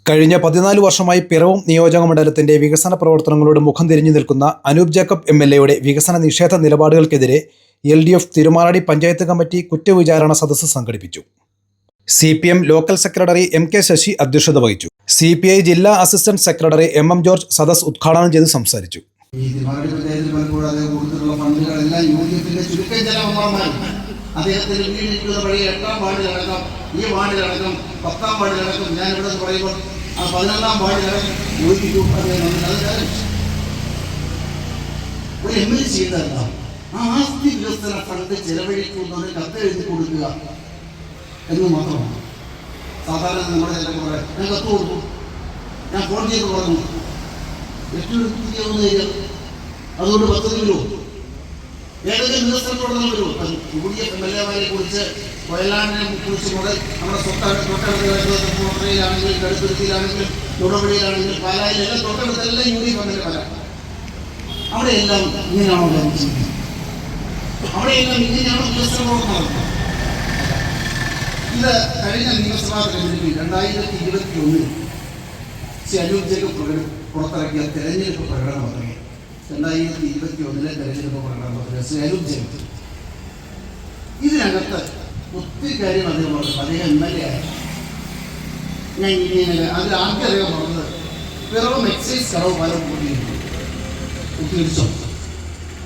കഴിഞ്ഞ 14 വർഷമായി പിറവം നിയോജക മണ്ഡലത്തിന്റെ വികസന പ്രവർത്തനങ്ങളോട് മുഖം തിരിഞ്ഞു നിൽക്കുന്ന അനൂപ് ജേക്കബ് എംഎൽഎയുടെ വികസന നിഷേധ നിലപാടുകൾക്കെതിരെ എൽഡിഎഫ് തിരുമാറാടി പഞ്ചായത്ത് കമ്മിറ്റി കുറ്റവിചാരണ സദസ്സ് സംഘടിപ്പിച്ചു. CPM local secretary M K. Sasi അധ്യക്ഷത വഹിച്ചു. സിപിഐ ജില്ലാ അസിസ്റ്റന്റ് സെക്രട്ടറി എം.എം. ജോർജ് സദസ്സ് ഉദ്ഘാടനം ചെയ്ത് സംസാരിച്ചു. അദ്ദേഹത്തിന് വീടിരിക്കുന്ന വഴി 8-ാം വാർഡിലടക്കം ഈ വാർഡിലടക്കം 10-ാം വാർഡിലടക്കം ഞാൻ ഇവിടെ പറയുമ്പോൾ ആ 11-ാം വാർഡിലടക്കം യോജിക്കും. ഒരു എംഎൽഎ ചെയ്തല്ല ആ ആസ്തി വികസന ഫണ്ട് ചെലവഴിക്കുന്നതിന് കത്തെഴുതി കൊടുക്കുക എന്ന് മാത്രമാണ്. സാധാരണ നമ്മുടെ ചിലപ്പോൾ പറയാം, ഞാൻ കത്ത് കൊടുത്തു, ഞാൻ ഫോൺ ചെയ്ത് പറഞ്ഞു, ഏറ്റവും അതുകൊണ്ട് പദ്ധതി വരുമോ, ഏതെങ്കിലും വികസന പ്രവർത്തനം വരുമോ? UDF MLA-മാരെ കുറിച്ച് വയനാടിനെ കുറിച്ച് മുതൽ നമ്മുടെ തൊട്ടടുത്ത് കോട്ടയിലാണെങ്കിലും കടുത്തുരുത്തിയിലാണെങ്കിലും തൊടുപുഴയിലാണെങ്കിലും പാലായിലെല്ലാം തൊട്ടടുത്തെല്ലാം UDF MLA വരാം. അവിടെയെല്ലാം ഇങ്ങനെയാണോ ചിന്തിക്കുന്നത്? അവിടെയെല്ലാം ഇങ്ങനെയാണോ വികസന പ്രവർത്തനം? ഇത് കഴിഞ്ഞ നിയമസഭാ തെരഞ്ഞെടുപ്പിൽ 2021 ശ്രീ അനൂപ് ജേക്കബ് പുറത്തിറക്കിയ തെരഞ്ഞെടുപ്പ് പ്രകടന പത്രിക 2021 തെരഞ്ഞെടുപ്പ് പ്രകടന പത്രിക ശ്രീ അനൂപ് ജേക്കബ് ഇതിനകത്ത് ഒത്തിരി കാര്യം അദ്ദേഹം പറഞ്ഞു. അദ്ദേഹം MLA ആയ ഞാൻ ഇങ്ങനെ അതിൽ ആദ്യം അദ്ദേഹം പറഞ്ഞത് പിറവം എക്സൈസ് കടവ് പാലം പൂർത്തീകരിച്ചോ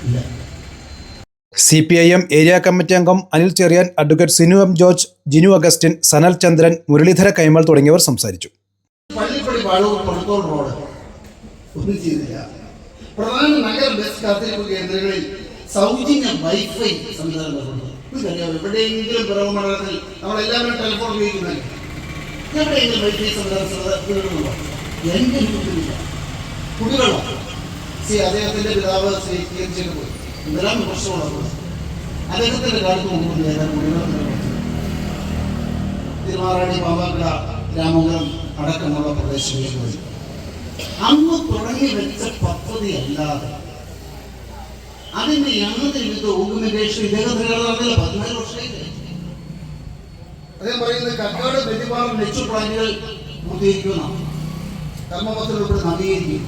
ഇല്ല. CPIM ഏരിയ കമ്മിറ്റി അംഗം അനിൽ ചെറിയാൻ, അഡ്വക്കേറ്റ് സിനു എം. ജോർജ്, ജിനു അഗസ്റ്റിൻ, സനൽ ചന്ദ്രൻ, മുരളീധര കൈമൾ തുടങ്ങിയവർ സംസാരിച്ചു. പള്ളിപ്പടി പാളൂർ പണത്തോൾ റോഡ് ഒന്നും ചെയ്തില്ല. പ്രധാന നഗര ബസ് കാത്തിരിപ്പ് കേന്ദ്രങ്ങളിൽ സൗജന്യ വൈഫൈ സംവിധാനം. എവിടെയെങ്കിലും പിറവം മണ്ഡലത്തിൽ നമ്മളെല്ലാവരും ടെലിഫോൺ ഉപയോഗിക്കുന്നില്ല, എവിടെയെങ്കിലും വൈഫൈ സംവിധാനം എന്റെ വീട്ടിലില്ല. കുടിവെള്ളം അദ്ദേഹത്തിന്റെ പിതാവ് ശ്രീ TM പോയി എന്തെല്ലാം വിമർശനമുള്ളത് അദ്ദേഹത്തിന്റെ കാലത്ത് മുമ്പ് തിരുമാറാടി, പാമ്പാക്കട, രാമപുരം അടക്കമുള്ള പ്രദേശങ്ങളിൽ അന്ന് തുടങ്ങി വെച്ച പദ്ധതി അല്ലാതെ അതിന്റെ യാതൊരുവിധ ഓർഗനൈസേഷൻ ഇദ്ദേഹത്തിന് 14 വർഷമായില്ലേ. അദ്ദേഹം പറയുന്നത് കക്കാട് വെറ്റിപ്പാറം നെച്ചു പ്ലാന്റുകൾ പൂർത്തീകരിക്കുന്നതാണ്, കർമ്മപത്രം ഉൾപ്പെടെ നവീകരിക്കും.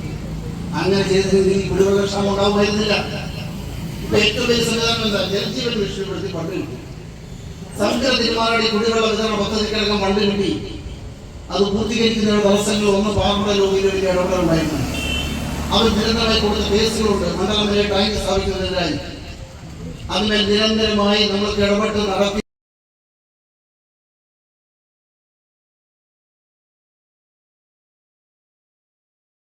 അങ്ങനെ ചെയ്തിരുന്നെങ്കിൽ കുടിവെള്ള ക്ഷാമം ഉണ്ടാവുമായിരുന്നില്ല. ഇപ്പൊ ഏറ്റവും വലിയ സംവിധാനം എന്താ? ജലജീവൻ വിഷയപ്പെടുത്തി ഫണ്ട് കിട്ടി. സമഗ്ര തിരുമാറാടി കുടിവെള്ള വിതരണ പദ്ധതിക്കടക്കം ഫണ്ട് കിട്ടി. അത് പൂർത്തീകരിക്കുന്ന തടസ്സങ്ങൾ ഒന്ന് പാർപ്പിട ലോകിയിലെ വലിയ ഇടപെടലുണ്ടായിരുന്നു. അവർ നിരന്തരമായി കൊടുത്ത കേസുകളുണ്ട്. മണ്ഡലം വരെ ടാങ്ക് സ്ഥാപിക്കുന്നതിനായി അതിന്മേൽ നിരന്തരമായി നമ്മൾക്ക് ഇടപെട്ട് നടത്തി